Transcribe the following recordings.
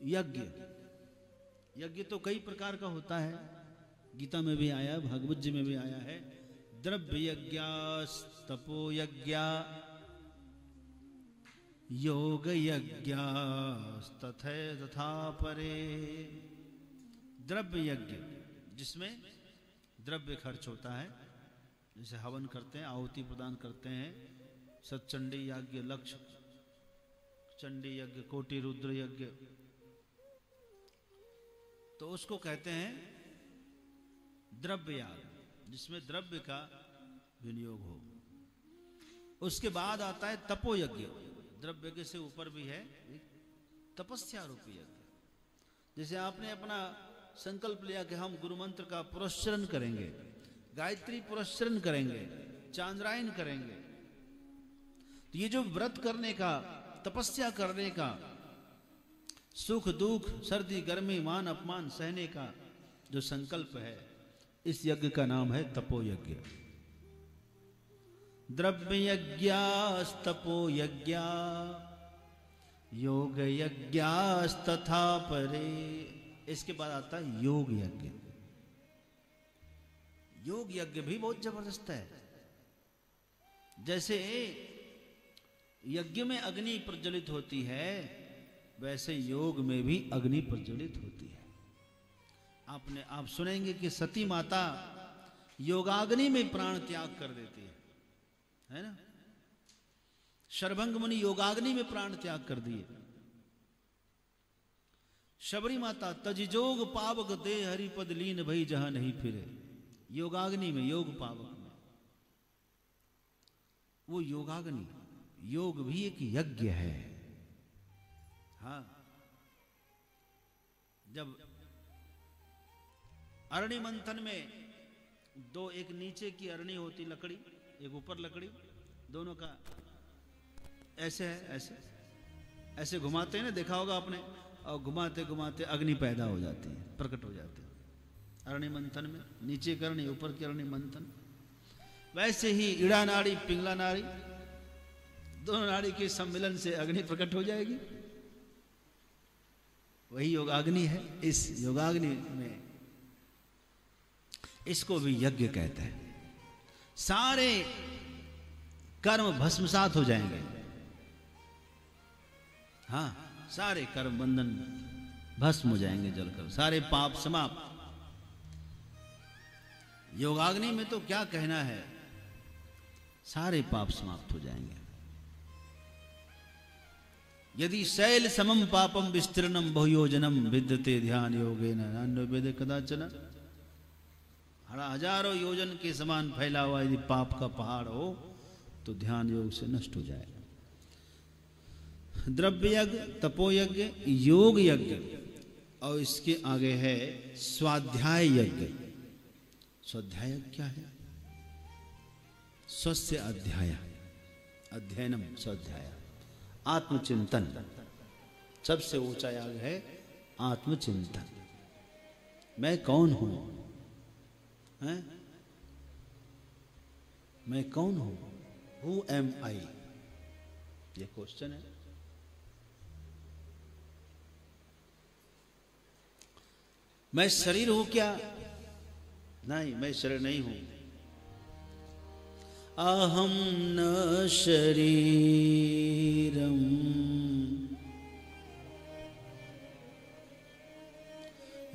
यज्ञ, यज्ञ तो कई प्रकार का होता है, गीता में भी आया, भागवत जी में भी आया है। द्रव्य यज्ञ, तपो यज्ञ, योग यज्ञ तथा परे। द्रव्य यज्ञ जिसमें द्रव्य खर्च होता है, जैसे हवन करते हैं, आहुति प्रदान करते हैं, सतचंडी यज्ञ, लक्ष्य चंडी यज्ञ, कोटि रुद्र यज्ञ, तो उसको कहते हैं द्रव्य याग, जिसमें द्रव्य का विनियोग हो। उसके बाद आता है तपो यज्ञ, द्रव्य यज्ञ से ऊपर भी है तपस्या रूपी यज्ञ। जैसे आपने अपना संकल्प लिया कि हम गुरु मंत्र का पुरस्चरण करेंगे, गायत्री पुरस्चरण करेंगे, चांद्रायन करेंगे, तो ये जो व्रत करने का, तपस्या करने का, सुख दुख, सर्दी गर्मी, मान अपमान सहने का जो संकल्प है, इस यज्ञ का नाम है तपो यज्ञ। द्रव्य यज्ञ, तपो यज्ञ, योग यज्ञ तथा परे। इसके बाद आता है योग यज्ञ। योग यज्ञ भी बहुत जबरदस्त है। जैसे यज्ञ में अग्नि प्रज्वलित होती है, वैसे योग में भी अग्नि प्रज्वलित होती है। आप सुनेंगे कि सती माता योगाग्नि में प्राण त्याग कर देती है ना। शरभंग मुनि योगाग्नि में प्राण त्याग कर दिए। शबरी माता तजिजोग पावक दे हरिपद लीन भई जहां नहीं फिरे, योगाग्नि में, योग पावक में। वो योगाग्नि, योग भी एक यज्ञ है। हाँ, जब अरणी मंथन में दो, एक नीचे की अरणी होती लकड़ी, एक ऊपर लकड़ी, दोनों का ऐसे है, ऐसे ऐसे घुमाते हैं ना, देखा होगा आपने, और घुमाते घुमाते अग्नि पैदा हो जाती है, प्रकट हो जाती है अरणी मंथन में। नीचे की अरणी, ऊपर की अरणी मंथन। वैसे ही इड़ा नाड़ी, पिंगला नाड़ी, दोनों नाड़ी के सम्मिलन से अग्नि प्रकट हो जाएगी। वही योगाग्नि है। इस योगाग्नि में, इसको भी यज्ञ कहते हैं। सारे कर्म भस्मसात हो जाएंगे। हाँ, सारे कर्म बंधन भस्म हो जाएंगे जलकर, सारे पाप समाप्त। योगाग्नि में तो क्या कहना है, सारे पाप समाप्त हो जाएंगे। यदि शैल समम पापम विस्तीर्णम बहुयोजनम विद्यते ध्यान योगेन नान्यवेद कदाचन। हजारों योजन के समान फैला हुआ यदि पाप का पहाड़ हो तो ध्यान योग से नष्ट हो जाएगा। द्रव्य यज्ञ, तपो यज्ञ, योग यज्ञ, और इसके आगे है स्वाध्याय यज्ञ। स्वाध्याय क्या है? स्वस्य अध्याय, अध्ययनम स्वाध्याय, आत्मचिंतन। सबसे ऊंचा याग है आत्मचिंतन। मैं कौन हूं? हैं? मैं कौन हूं? हु एम आई? ये क्वेश्चन है। मैं शरीर हूं क्या? नहीं, मैं शरीर नहीं हूं। अहम न शरीरम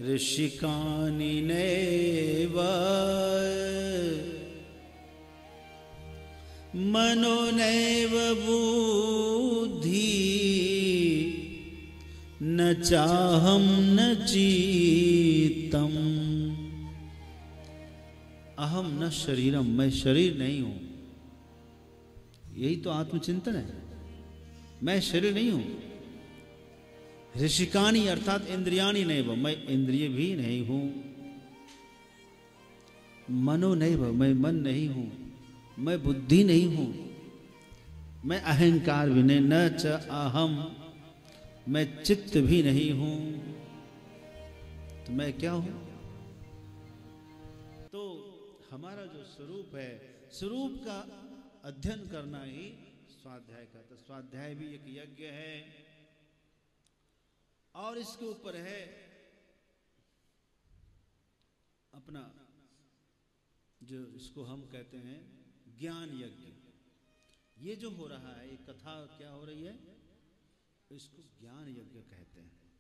ऋषिकानि नैव मनो नैव बुद्धि न चाहम न चीतम। अहम न शरीरम, मैं शरीर नहीं हूं। यही तो आत्मचिंतन है। मैं शरीर नहीं हूं। ऋषिकानी अर्थात इंद्रियाणी नैव, मैं इंद्रिय भी नहीं हूं। मनो नैव, मैं मन नहीं हूं। मैं बुद्धि नहीं हूं। मैं अहंकार भी नहीं। न च अहम, मैं चित्त भी नहीं हूं। तो मैं क्या हूं? तो हमारा जो स्वरूप है, स्वरूप का अध्ययन करना ही स्वाध्याय का। तो स्वाध्याय भी एक यज्ञ है। और इसके ऊपर है अपना जो इसको हम कहते हैं ज्ञान यज्ञ। ये जो हो रहा है, ये कथा क्या हो रही है, इसको ज्ञान यज्ञ कहते हैं।